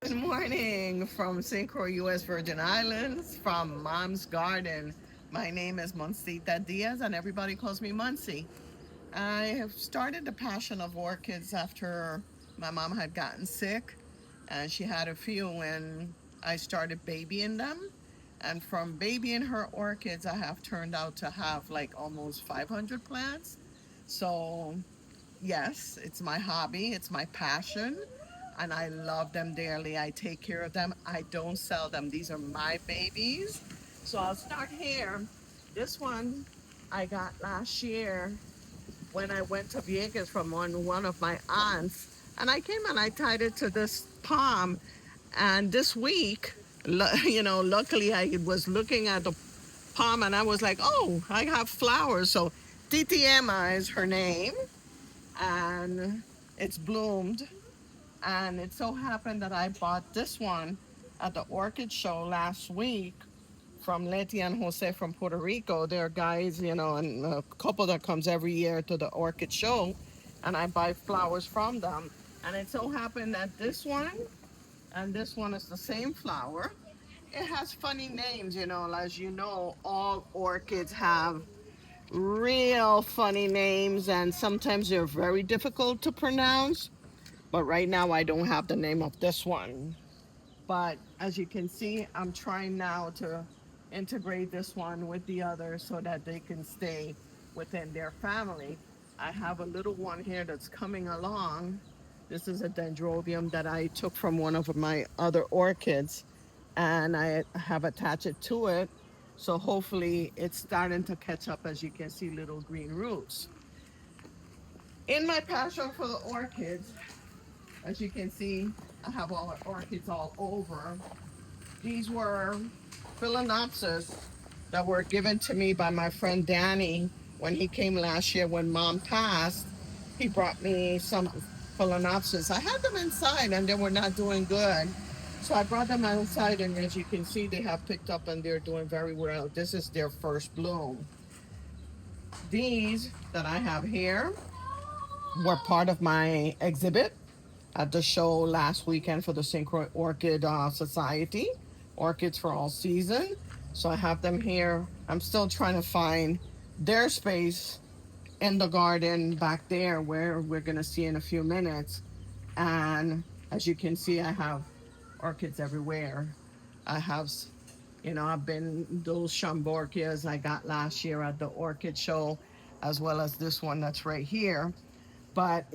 Good morning from St. Croix, U.S. Virgin Islands, from Mom's Garden. My name is Monsita Diaz, and everybody calls me Monsi. I have started the passion of orchids after my mom had gotten sick, and she had a few when I started babying them. And from babying her orchids, I have turned out to have like almost 500 plants. So yes, it's my hobby, it's my passion, and I love them dearly. I take care of them. I don't sell them. These are my babies. So I'll start here. This one I got last year when I went to Vegas from one of my aunts, and I came and I tied it to this palm. And this week, luckily I was looking at the palm and I was like, oh, I have flowers. So Titiema is her name, and it's bloomed. And it so happened that I bought this one at the Orchid Show last week from Letty and Jose from Puerto Rico. They're guys, and a couple that comes every year to the Orchid Show, and I buy flowers from them. And it so happened that this one and this one is the same flower. It has funny names, as you know, all orchids have real funny names, and sometimes they're very difficult to pronounce. But right now, I don't have the name of this one. But as you can see, I'm trying now to integrate this one with the other so that they can stay within their family. I have a little one here that's coming along. This is a dendrobium that I took from one of my other orchids, and I have attached it to it. So hopefully it's starting to catch up. As you can see, little green roots. In my passion for the orchids, as you can see, I have all the orchids all over. These were phalaenopsis that were given to me by my friend Danny when he came last year when mom passed. He brought me some phalaenopsis. I had them inside and they were not doing good. So I brought them outside, and as you can see, they have picked up and they're doing very well. This is their first bloom. These that I have here were part of my exhibit at the show last weekend for the St. Croix Orchid Society, Orchids for All Season. So I have them here. I'm still trying to find their space in the garden back there where we're going to see in a few minutes. And as you can see, I have orchids everywhere. I have, I've been those Chamborkias I got last year at the orchid show, as well as this one that's right here. But,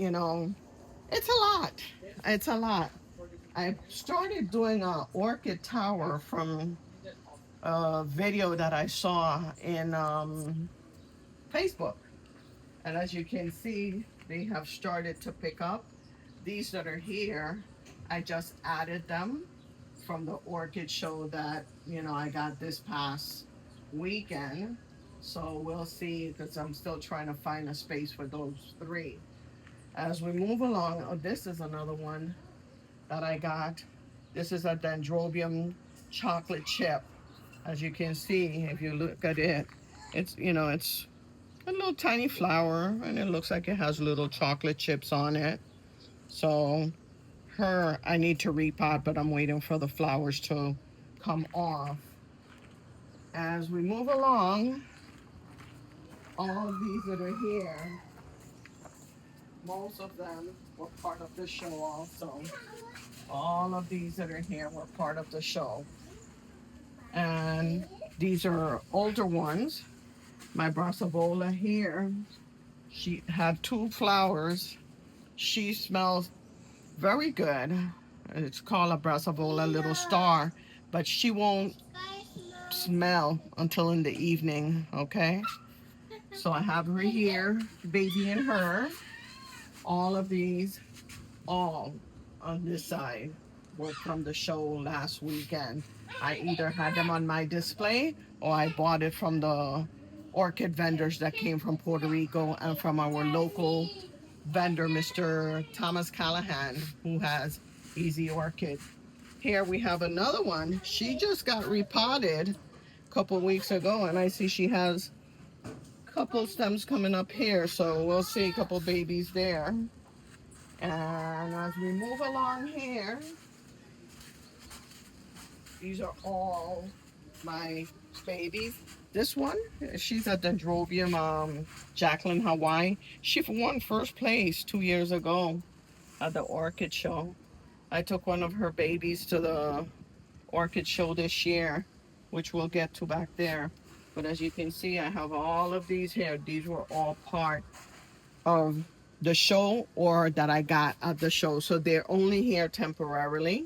it's a lot. It's a lot. I started doing a orchid tower from a video that I saw in Facebook. And as you can see, they have started to pick up. These that are here, I just added them from the orchid show that, I got this past weekend. So we'll see, because I'm still trying to find a space for those three. As we move along, oh, this is another one that I got. This is a dendrobium chocolate chip. As you can see, if you look at it, it's a little tiny flower, and it looks like it has little chocolate chips on it. So her, I need to repot, but I'm waiting for the flowers to come off. As we move along, all of these that are here, most of them were part of the show also. All of these that are here were part of the show. And these are older ones. My Brassavola here, she had two flowers. She smells very good. It's called a Brassavola Little Star, but she won't smell until in the evening, okay? So I have her here, baby and her. All of these, all on this side, were from the show last weekend. I either had them on my display or I bought it from the orchid vendors that came from Puerto Rico and from our local vendor, Mr. Thomas Callahan, who has Easy Orchid. Here we have another one. She just got repotted a couple weeks ago, and I see she has a couple stems coming up here, so we'll see a couple babies there. And as we move along here, These are all my babies. This one, she's a Dendrobium Jacqueline Hawaii. She won first place 2 years ago at the Orchid Show. I took one of her babies to the Orchid Show this year, which we'll get to back there. But as you can see, I have all of these here. These were all part of the show or that I got at the show. So they're only here temporarily.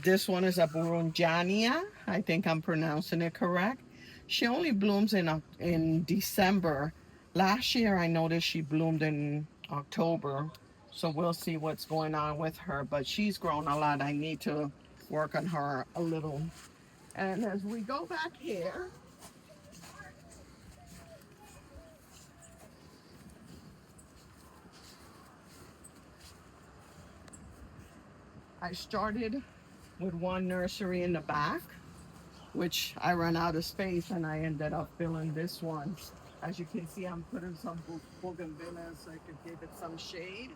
This one is a Burunjania. I think I'm pronouncing it correct. She only blooms in December. Last year, I noticed she bloomed in October. So we'll see what's going on with her. But she's grown a lot. I need to work on her a little. And as we go back here, I started with one nursery in the back, which I ran out of space and I ended up filling this one. As you can see, I'm putting some bougainvillea so I could give it some shade.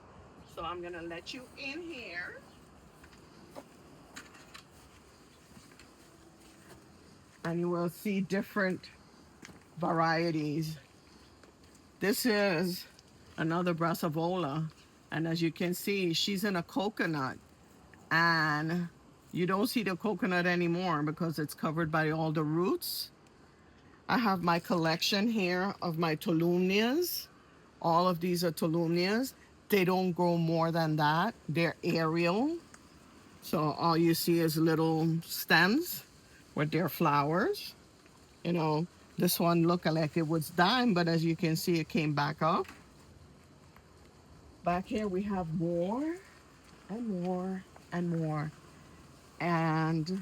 So I'm gonna let you in here and you will see different varieties. This is another brassavola. And as you can see, she's in a coconut and you don't see the coconut anymore because it's covered by all the roots. I have my collection here of my tolumnias. All of these are tolumnias. They don't grow more than that. They're aerial. So all you see is little stems with their flowers. You know, this one looked like it was dying, but as you can see, it came back up. Back here we have more and more and more. And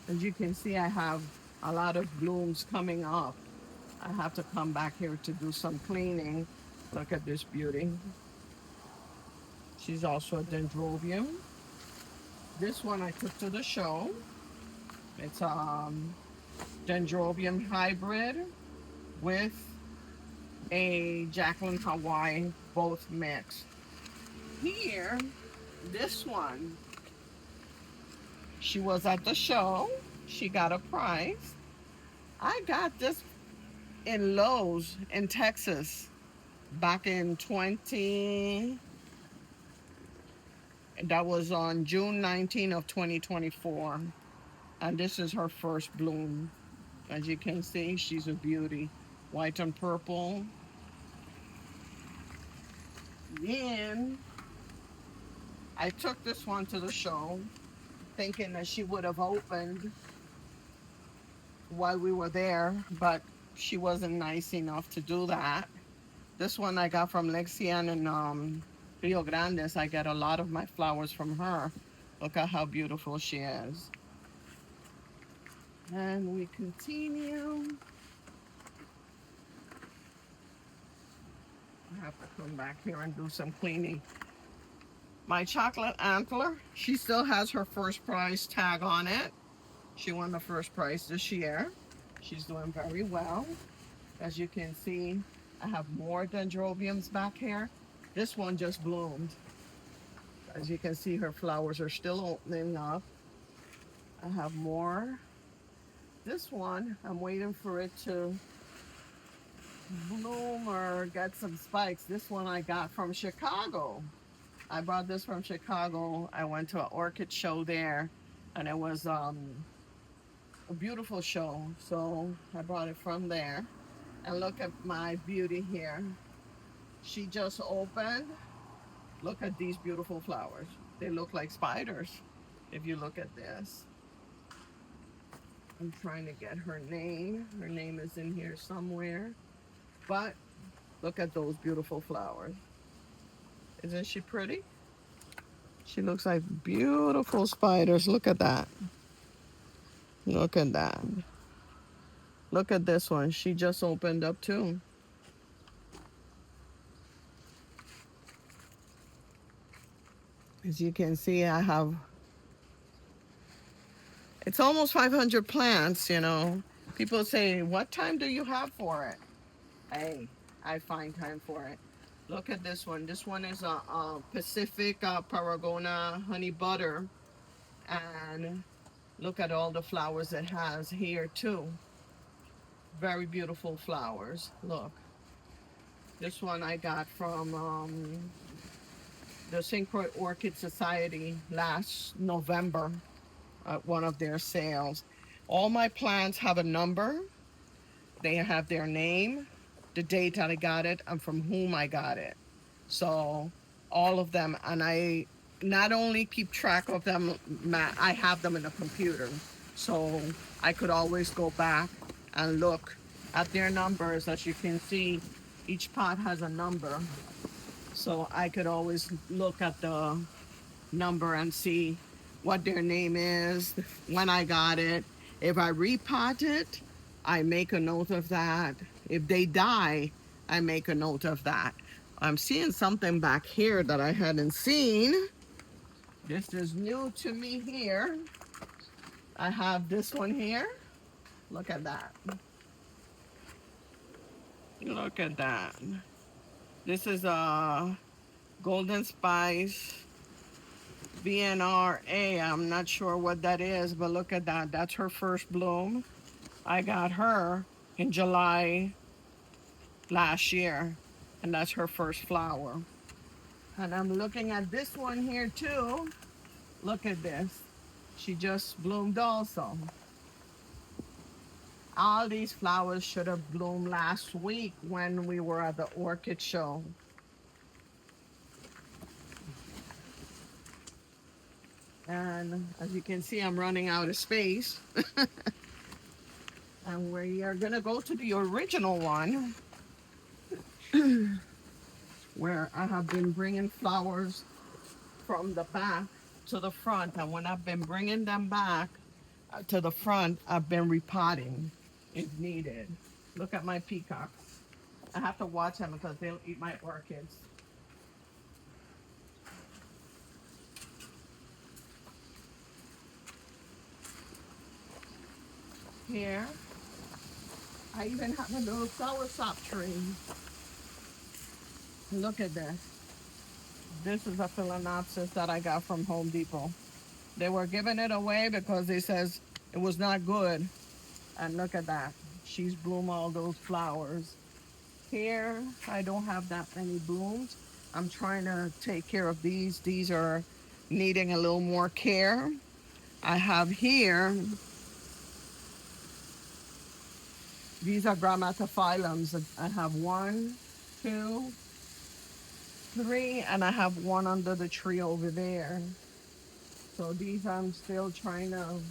as you can see, I have a lot of blooms coming up. I have to come back here to do some cleaning. Look at this beauty. She's also a dendrobium. This one I took to the show. It's dendrobium hybrid with a Jacqueline Hawaii, both mixed. Here, this one, she was at the show. She got a prize. I got this in Lowe's in Texas back in 20, that was on June 19 of 2024. And this is her first bloom. As you can see, she's a beauty. White and purple. Then I took this one to the show thinking that she would have opened while we were there, but she wasn't nice enough to do that. This one I got from Lexian in Rio Grande. I get a lot of my flowers from her. Look at how beautiful she is. And we continue. I have to come back here and do some cleaning. My chocolate antler, she still has her first prize tag on it. She won the first prize this year. She's doing very well. As you can see, I have more dendrobiums back here. This one just bloomed. As you can see, her flowers are still opening up. I have more. This one, I'm waiting for it to bloom or get some spikes. This one I got from Chicago. I brought this from Chicago. I went to an orchid show there, and it was a beautiful show. So I brought it from there. And look at my beauty here. She just opened. Look at these beautiful flowers. They look like spiders if you look at this. I'm trying to get her name. Her name is in here somewhere. But look at those beautiful flowers. Isn't she pretty? She looks like beautiful spiders. Look at that. Look at that. Look at this one. She just opened up too. As you can see, I have, it's almost 500 plants, you know. People say, what time do you have for it? Hey, I find time for it. Look at this one. This one is a Pacific Paragona honey butter. And look at all the flowers it has here too. Very beautiful flowers. Look, this one I got from the St. Croix Orchid Society last November at one of their sales. All my plants have a number. They have their name, the date that I got it, and from whom I got it. So all of them, and I not only keep track of them, I have them in a computer, so I could always go back and look at their numbers. As you can see, each pot has a number, so I could always look at the number and see what their name is, when I got it. If I repot it, I make a note of that. If they die, I make a note of that. I'm seeing something back here that I hadn't seen. This is new to me here. I have this one here. Look at that. Look at that. This is a golden spice VNRA. I'm not sure what that is, but look at that. That's her first bloom. I got her in July last year, and that's her first flower. And I'm looking at this one here too. Look at this. She just bloomed also. All these flowers should have bloomed last week when we were at the orchid show. And as you can see, I'm running out of space. And we are gonna go to the original one where I have been bringing flowers from the back to the front. And when I've been bringing them back to the front, I've been repotting if needed. Look at my peacocks. I have to watch them because they'll eat my orchids. Here, I even have a little flower sop tree. Look at this. This is a phalaenopsis that I got from Home Depot. They were giving it away because they says it was not good. And look at that. She's bloomed all those flowers. Here, I don't have that many blooms. I'm trying to take care of these. These are needing a little more care. I have here, these are grammatophyllums. I have one, two, three, and I have one under the tree over there. So these I'm still trying to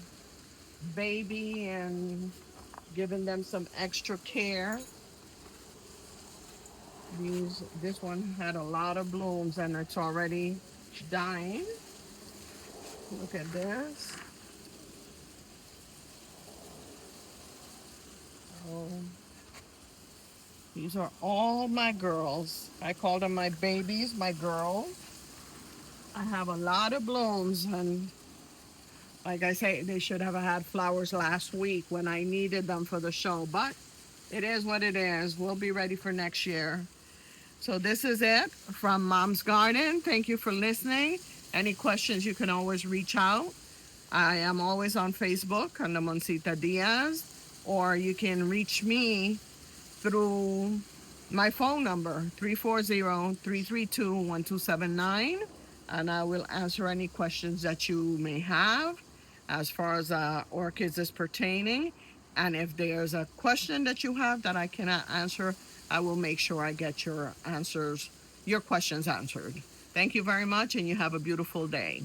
baby and giving them some extra care. This one had a lot of blooms and it's already dying. Look at this. Oh, these are all my girls. I call them my babies, my girls. I have a lot of blooms, and like I say, they should have had flowers last week when I needed them for the show, but it is what it is. We'll be ready for next year. So this is it from Mom's Garden. Thank you for listening. Any questions, you can always reach out. I am always on Facebook under Monsita Diaz, or you can reach me through my phone number, 340-332-1279, and I will answer any questions that you may have as far as orchids is pertaining. And if there's a question that you have that I cannot answer, I will make sure I get your questions answered. Thank you very much, and you have a beautiful day.